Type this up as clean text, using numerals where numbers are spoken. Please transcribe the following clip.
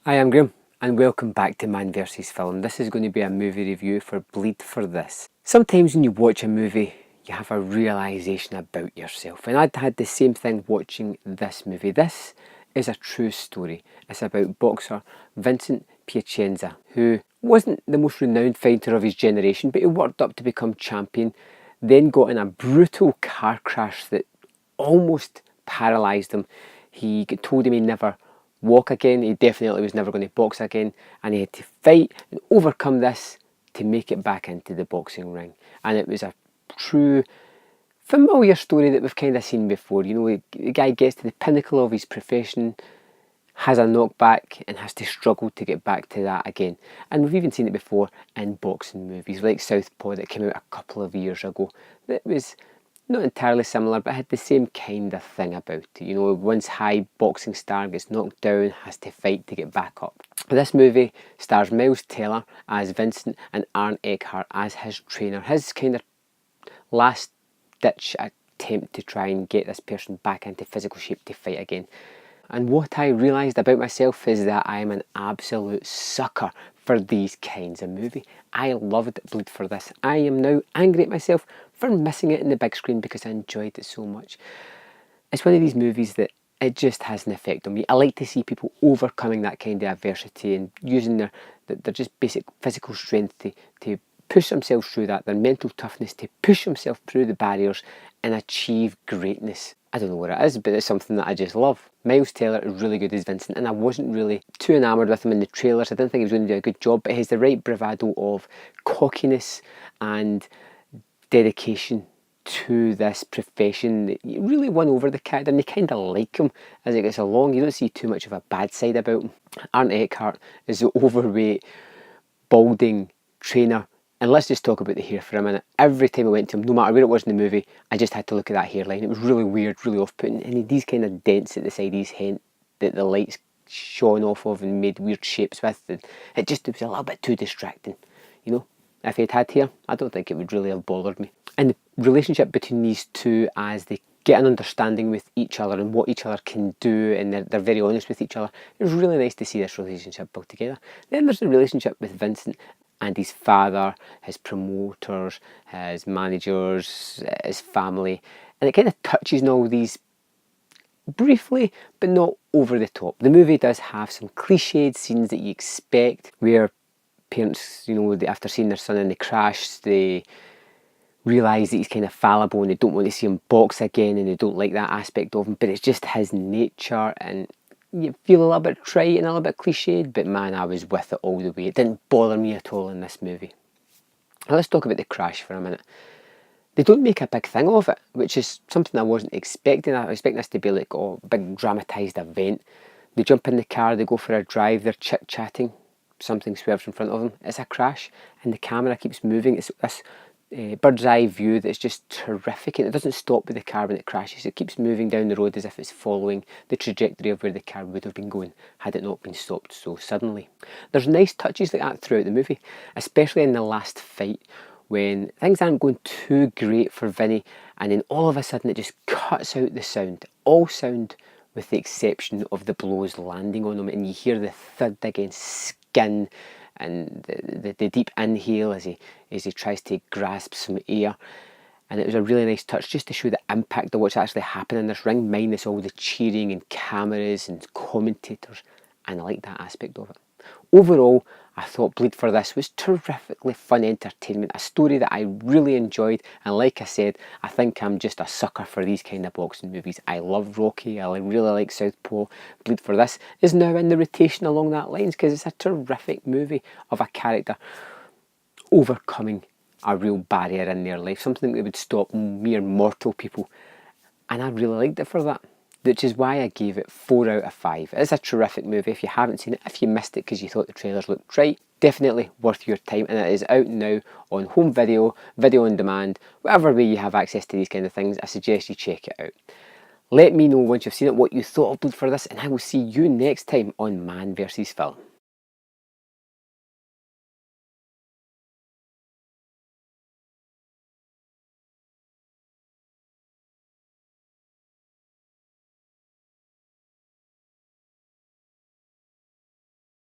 Hi, I'm Graham and welcome back to Man vs Film. This is going to be a movie review for Bleed for This. Sometimes when you watch a movie, you have a realisation about yourself, and I'd had the same thing watching this movie. This is a true story. It's about boxer Vincent Pazienza, who wasn't the most renowned fighter of his generation, but he worked up to become champion, then got in a brutal car crash that almost paralysed him. He told him he'd never walk again, he definitely was never going to box again, and he had to fight and overcome this to make it back into the boxing ring. And it was a true familiar story that we've kind of seen before. You know, the guy gets to the pinnacle of his profession, has a knockback and has to struggle to get back to that again. And we've even seen it before in boxing movies like Southpaw that came out a couple of years ago that was not entirely similar, but had the same kind of thing about it. You know, once high boxing star gets knocked down, has to fight to get back up. This movie stars Miles Teller as Vincent and Aaron Eckhart as his trainer. His kind of last ditch attempt to try and get this person back into physical shape to fight again. And what I realised about myself is that I am an absolute sucker for these kinds of movie. I loved Bleed for This. I am now angry at myself for missing it in the big screen because I enjoyed it so much. It's one of these movies that it just has an effect on me. I like to see people overcoming that kind of adversity and using their just basic physical strength to push themselves through that, their mental toughness to push themselves through the barriers and achieve greatness. I don't know what it is, but it's something that I just love. Miles Teller is really good as Vincent, and I wasn't really too enamoured with him in the trailers. I didn't think he was going to do a good job, but he has the right bravado of cockiness and dedication to this profession. He really won over the character, and you kind of like him as it gets along. You don't see too much of a bad side about him. Aaron Eckhart is the overweight, balding trainer. And let's just talk about the hair for a minute. Every time I went to him, no matter where it was in the movie, I just had to look at that hairline. It was really weird, really off-putting. And he had these kind of dents at the side of his head that the lights shone off of and made weird shapes with. And it was a little bit too distracting, you know. If he had had hair, I don't think it would really have bothered me. And the relationship between these two as they get an understanding with each other and what each other can do, and they're very honest with each other. It was really nice to see this relationship built together. Then there's the relationship with Vincent and his father, his promoters, his managers, his family, and it kind of touches on all these briefly, but not over the top. The movie does have some cliched scenes that you expect, where parents, you know, after seeing their son in the crash, they realise that he's kind of fallible and they don't want to see him box again, and they don't like that aspect of him, but it's just his nature, and you feel a little bit trite and a little bit cliched, but man, I was with it all the way. It didn't bother me at all in this movie. Now let's talk about the crash for a minute. They don't make a big thing of it, which is something I wasn't expecting. I was expecting this to be like a big dramatised event. They jump in the car, they go for a drive, they're chit-chatting, something swerves in front of them, it's a crash, and the camera keeps moving. It's this bird's eye view that's just terrific, and it doesn't stop with the car when it crashes. It keeps moving down the road as if it's following the trajectory of where the car would have been going had it not been stopped so suddenly. There's nice touches like that throughout the movie, especially in the last fight when things aren't going too great for Vinny, and then all of a sudden it just cuts out the sound, all sound with the exception of the blows landing on him, and you hear the thud against skin and the deep inhale as he tries to grasp some air. And it was a really nice touch just to show the impact of what's actually happening in this ring, minus all the cheering and cameras and commentators, and I like that aspect of it. Overall, I thought Bleed for This was terrifically fun entertainment, a story that I really enjoyed, and like I said, I think I'm just a sucker for these kind of boxing movies. I love Rocky, I really like Southpaw. Bleed for This is now in the rotation along that lines because it's a terrific movie of a character overcoming a real barrier in their life, something that would stop mere mortal people, and I really liked it for that. Which is why I gave it 4 out of 5. It is a terrific movie. If you haven't seen it, if you missed it because you thought the trailers looked trite, definitely worth your time, and it is out now on home video, video on demand, whatever way you have access to these kind of things. I suggest you check it out. Let me know once you've seen it what you thought of Bleed for This, and I will see you next time on Man vs Film.